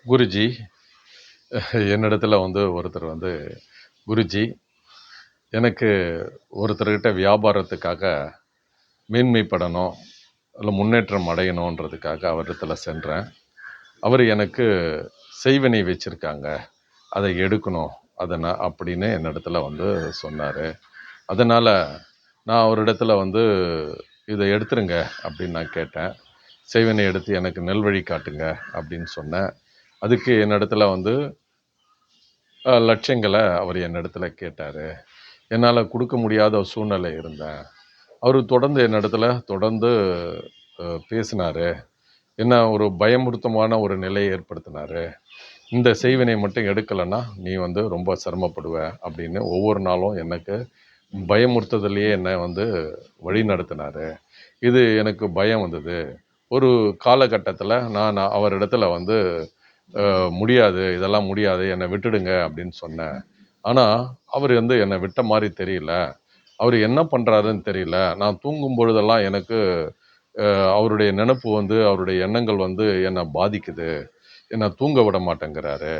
குருஜி, என்னிடத்துல ஒருத்தர் குருஜி, எனக்கு ஒருத்தர்கிட்ட வியாபாரத்துக்காக மேன்மைப்படணும், இல்ல முன்னேற்றம் அடையணுன்றதுக்காக அவரிடத்துல சென்றேன். அவர் எனக்கு செய்வினை வச்சிருக்காங்க, அதை எடுக்கணும், அப்படின்னு என்னிடத்துல சொன்னார். அதனால் நான் அவரிடத்துல இதை எடுத்துருங்க அப்படின்னு நான் கேட்டேன். செய்வினை எடுத்து எனக்கு நல்வழி காட்டுங்க அப்படின்னு சொன்னேன். அதுக்கு என்னிடத்துல லட்சியங்களை அவர் என்னிடத்துல கேட்டார். என்னால் கொடுக்க முடியாத சூழ்நிலை இருந்தேன். அவர் தொடர்ந்து என்னிடத்துல பேசினார். என்ன ஒரு பயமுறுத்தமான ஒரு நிலையை ஏற்படுத்தினார். இந்த செய்வினை மட்டும் எடுக்கலைன்னா நீ ரொம்ப சிரமப்படுவ அப்படின்னு ஒவ்வொரு நாளும் எனக்கு பயமுறுத்துதலையே என்னை வழி நடத்தினார். இது எனக்கு பயம் வந்தது. ஒரு காலகட்டத்தில் நான் அவரிடத்துல முடியாது, இதெல்லாம் முடியாது, என்னை விட்டுடுங்க அப்படின்னு சொன்னேன். ஆனால் அவர் என்னை விட்ட மாதிரி தெரியல. அவர் என்ன பண்ணுறாருன்னு தெரியல. நான் தூங்கும் பொழுதெல்லாம் எனக்கு அவருடைய நினப்பு அவருடைய எண்ணங்கள் என்னை பாதிக்குது. என்னை தூங்க விட மாட்டேங்கிறாரு.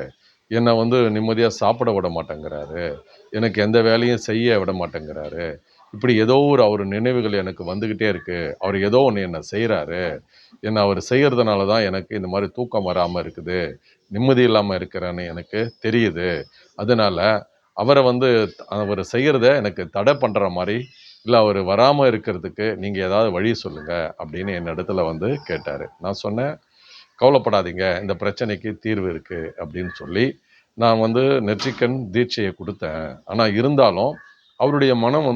என்னை நிம்மதியாக சாப்பிட விட மாட்டேங்கிறாரு. எனக்கு எந்த வேலையும் செய்ய விட மாட்டேங்கிறாரு. இப்படி ஏதோ ஒரு அவர் நினைவுகள் எனக்கு வந்துக்கிட்டே இருக்குது. அவர் ஏதோ ஒன்று என்னை செய்கிறாரு. என்னை அவர் செய்கிறதுனால தான் எனக்கு இந்த மாதிரி தூக்கம் வராமல் இருக்குது, நிம்மதி இல்லாமல் இருக்கிறேன்னு எனக்கு தெரியுது. அதனால் அவரை அவர் செய்கிறத எனக்கு தடை பண்ணுற மாதிரி, இல்லை அவர் வராமல் இருக்கிறதுக்கு நீங்கள் ஏதாவது வழி சொல்லுங்கள் அப்படின்னு என்னிடத்துல கேட்டார். நான் சொன்னேன், கவலைப்படாதீங்க, இந்த பிரச்சனைக்கு தீர்வு இருக்குது அப்படின்னு சொல்லி நான் நெற்றிக்கண் தீட்சையை கொடுத்தேன். ஆனால் இருந்தாலும் அவருடைய மனம்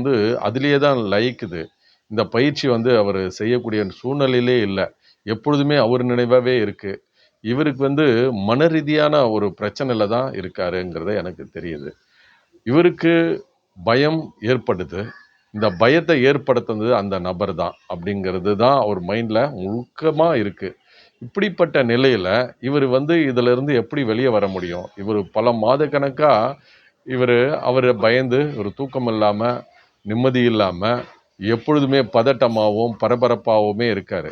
அதிலேயே தான் லயிக்குது. இந்த பயிற்சி அவர் செய்யக்கூடிய சூழ்நிலையிலே இல்லை. எப்பொழுதுமே அவர் நினைவாகவே இருக்குது. இவருக்கு மன ரீதியான ஒரு பிரச்சனையில தான் இருக்காருங்கிறத எனக்கு தெரியுது. இவருக்கு பயம் ஏற்படுது. இந்த பயத்தை ஏற்படுத்துனது அந்த நபர் தான் அப்படிங்கிறது தான் அவர் மைண்டில் முழுக்கமாக இருக்குது. இப்படிப்பட்ட நிலையில் இவர் இதிலிருந்து எப்படி வெளியே வர முடியும்? இவர் பல மாத கணக்காக அவர் பயந்து ஒரு தூக்கம் இல்லாமல், நிம்மதி இல்லாமல், எப்பொழுதுமே பதட்டமாகவும் பரபரப்பாகவுமே இருக்கார்.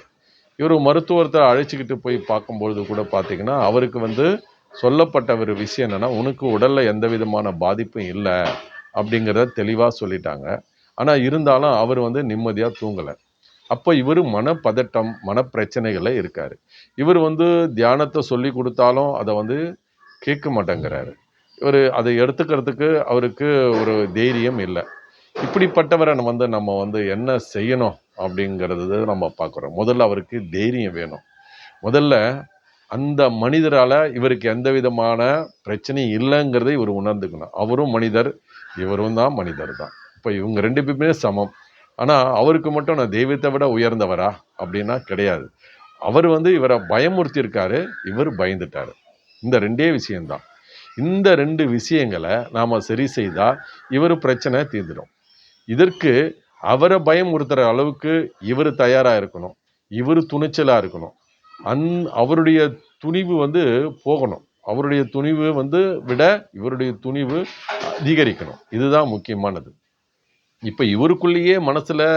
இவர் மருத்துவத்தை அழைச்சிக்கிட்டு போய் பார்க்கும்பொழுது கூட பார்த்தீங்கன்னா, அவருக்கு சொல்லப்பட்ட ஒரு விஷயம் என்னென்னா, உனக்கு உடலில் எந்த விதமான பாதிப்பும் இல்லை அப்படிங்கிறத தெளிவாக சொல்லிட்டாங்க. ஆனால் இருந்தாலும் அவர் நிம்மதியாக தூங்கலை. அப்போ இவர் மனப்பதட்டம், மனப்பிரச்சனைகளில் இருக்கார். இவர் தியானத்தை சொல்லி கொடுத்தாலும் அதை கேட்க மாட்டேங்கிறாரு. இவர் அதை எடுத்துக்கிறதுக்கு அவருக்கு ஒரு தைரியம் இல்லை. இப்படிப்பட்டவரை நம்ம என்ன செய்யணும் அப்படிங்கிறது நம்ம பார்க்குறோம். முதல்ல அவருக்கு தைரியம் வேணும். முதல்ல அந்த மனிதரால் இவருக்கு எந்த விதமான பிரச்சனையும் இல்லைங்கிறதை இவர் உணர்ந்துக்கணும். அவரும் மனிதர், இவரும் தான் மனிதர் தான். இப்போ இவங்க 2 பேருமே சமம். ஆனால் அவருக்கு மட்டும் நான் தெய்வத்தை விட உயர்ந்தவரா அப்படின்னா கிடையாது. அவர் இவரை பயமுறுத்தியிருக்காரு, இவர் பயந்துட்டார். இந்த 2 விஷயம்தான். இந்த 2 விஷயங்களை நாம் சரி செய்தால் இவர் பிரச்சனை தீர்ந்துடும். இதற்கு அவரை பயமுறுத்துகிற அளவுக்கு இவர் தயாராக இருக்கணும். இவர் துணிச்சலாக இருக்கணும். அவருடைய துணிவு போகணும். அவருடைய துணிவு விட இவருடைய துணிவு அதிகரிக்கணும். இதுதான் முக்கியமானது. இப்போ இவருக்குள்ளேயே மனசில்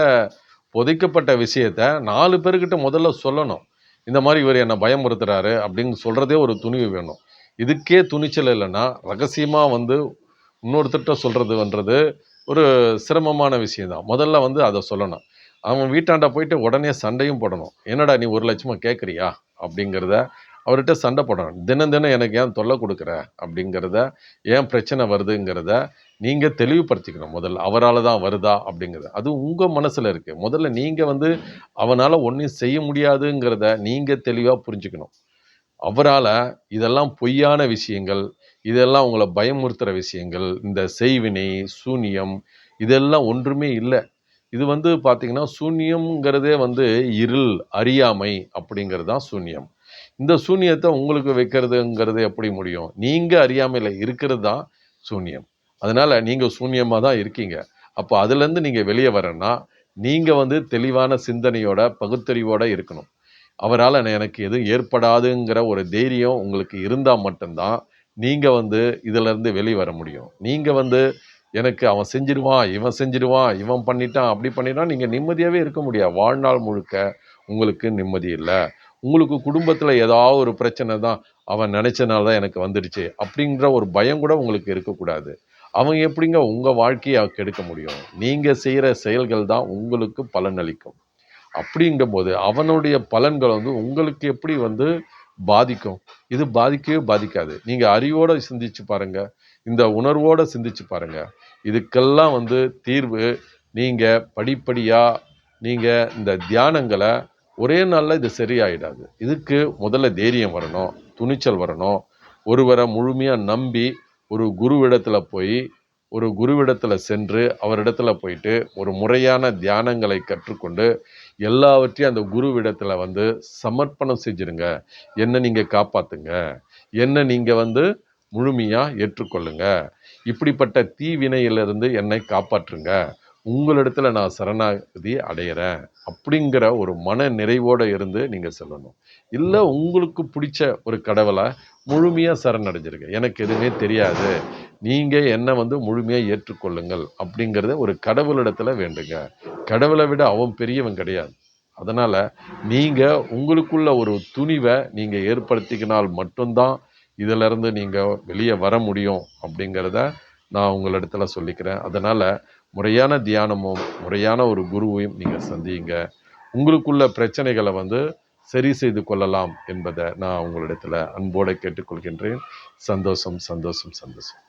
புதைக்கப்பட்ட விஷயத்த 4 பேர்கிட்ட முதல்ல சொல்லணும். இந்த மாதிரி இவர் என்னை பயமுறுத்துறாரு அப்படின்னு சொல்கிறதே ஒரு துணிவு வேணும். இதுக்கே துணிச்சல் இல்லைன்னா ரகசியமாக இன்னொருத்தர்கிட்ட சொல்கிறதுன்றது ஒரு சிரமமான விஷயந்தான். முதல்ல அதை சொல்லணும். அவன் வீட்டாண்ட போயிட்டு உடனே சண்டையும் போடணும். என்னடா நீ 1 லட்சமாக கேட்குறியா அப்படிங்கிறத அவர்கிட்ட சண்டை போடணும். தினம் தினம் எனக்கு ஏன் தொல்லை கொடுக்குற அப்படிங்கிறத, ஏன் பிரச்சனை வருதுங்கிறத நீங்கள் தெளிவுபடுத்திக்கணும். முதல்ல அவரால் தான் வருதா அப்படிங்கிறது அது உங்கள் மனசில் இருக்குது. முதல்ல நீங்கள் அவனால் ஒன்றும் செய்ய முடியாதுங்கிறத நீங்கள் தெளிவாக புரிஞ்சுக்கணும். அவரால் இதெல்லாம் பொய்யான விஷயங்கள், இதெல்லாம் உங்களை பயமுறுத்துகிற விஷயங்கள், இந்த செய்வினை, சூனியம், இதெல்லாம் ஒன்றுமே இல்லை. இது பார்த்தீங்கன்னா சூன்யம்ங்கிறதே இருள், அறியாமை அப்படிங்கிறது தான் சூன்யம். இந்த சூன்யத்தை உங்களுக்கு வைக்கிறதுங்கிறது எப்படி முடியும்? நீங்கள் அறியாமையில் இருக்கிறது தான் சூன்யம். அதனால் நீங்கள் சூன்யமாக தான் இருக்கீங்க. அப்போ அதுலேருந்து நீங்கள் வெளியே வரேன்னா நீங்கள் தெளிவான சிந்தனையோட, பகுத்தறிவோடு இருக்கணும். அவரால் எனக்கு எதுவும் ஏற்படாதுங்கிற ஒரு தைரியம் உங்களுக்கு இருந்தால் மட்டும்தான் நீங்கள் இதிலேருந்து வெளியே வர முடியும். நீங்கள் எனக்கு அவன் செஞ்சிடுவான், இவன் செஞ்சிடுவான், இவன் பண்ணிட்டான், அப்படி பண்ணிட்டான், நீங்கள் நிம்மதியாகவே இருக்க முடியாது. வாழ்நாள் முழுக்க உங்களுக்கு நிம்மதி இல்லை. உங்களுக்கு குடும்பத்தில் ஏதாவது ஒரு பிரச்சனை தான், அவன் நினைச்சனால தான் எனக்கு வந்துடுச்சு அப்படிங்கிற ஒரு பயம் கூட உங்களுக்கு இருக்கக்கூடாது. அவன் எப்படிங்க உங்கள் வாழ்க்கையை கெடுக்க முடியும்? நீங்கள் செய்கிற செயல்கள் தான் உங்களுக்கு பலனளிக்கும். அப்படிங்கும்போது அவனுடைய பலன்கள் வந்து உங்களுக்கு எப்படி வந்து பாதிக்கும்? இது பாதிக்கவே பாதிக்காது. நீங்க அறிவோட சிந்திச்சு பாருங்க. இந்த உணர்வோட சிந்திச்சு பாருங்க. இதுக்கெல்லாம் வந்து தீர்வு நீங்க படிப்படியா நீங்க இந்த தியானங்கள ஒரே நாள்ல இது சரியாயிடாது. இதுக்கு முதல்ல தைரியம் வரணும், துணிச்சல் வரணும். ஒருவரை முழுமையா நம்பி ஒரு குருவிடத்துல போய் ஒரு குருவிடத்துல சென்று அவரிடத்துல போயிட்டு ஒரு முறையான தியானங்களை கற்றுக்கொண்டு எல்லாவற்றையும் அந்த குருவிடத்துல வந்து சமர்ப்பணம் செஞ்சிருங்க. என்ன நீங்க காப்பாத்துங்க, என்ன நீங்க வந்து முழுமையா ஏற்றுக்கொள்ளுங்க, இப்படிப்பட்ட தீவினையிலிருந்து என்னை காப்பாற்றுங்க, உங்களிடத்துல நான் சரணாகதி அடையிறேன் அப்படிங்கிற ஒரு மன நிறைவோட இருந்து நீங்க சொல்லணும். இல்ல உங்களுக்கு பிடிச்ச ஒரு கடவுளை முழுமையா சரணடைஞ்சிருங்க. எனக்கு எதுவுமே தெரியாது, நீங்க என்ன வந்து முழுமையா ஏற்றுக்கொள்ளுங்கள் அப்படிங்கிறத ஒரு கடவுளிடத்துல வேண்டுங்க. கடவுளை விட அவன் பெரியவன் கிடையாது. அதனால நீங்க உங்களுக்குள்ள ஒரு துணிவை நீங்க ஏற்படுத்திக்கினால் மட்டும்தான் இதுல இருந்து நீங்க வெளியே வர முடியும் அப்படிங்கிறத நான் உங்களிடத்துல சொல்லிக்கிறேன். அதனால முறையான தியானமும் முறையான ஒரு குருவையும் நீங்க சந்தியுங்க. உங்களுக்குள்ள பிரச்சனைகளை வந்து சரி செய்து கொள்ளலாம் என்பதை நான் உங்களிடத்துல அன்போடு கேட்டுக்கொள்கின்றேன். சந்தோஷம், சந்தோஷம், சந்தோஷம்.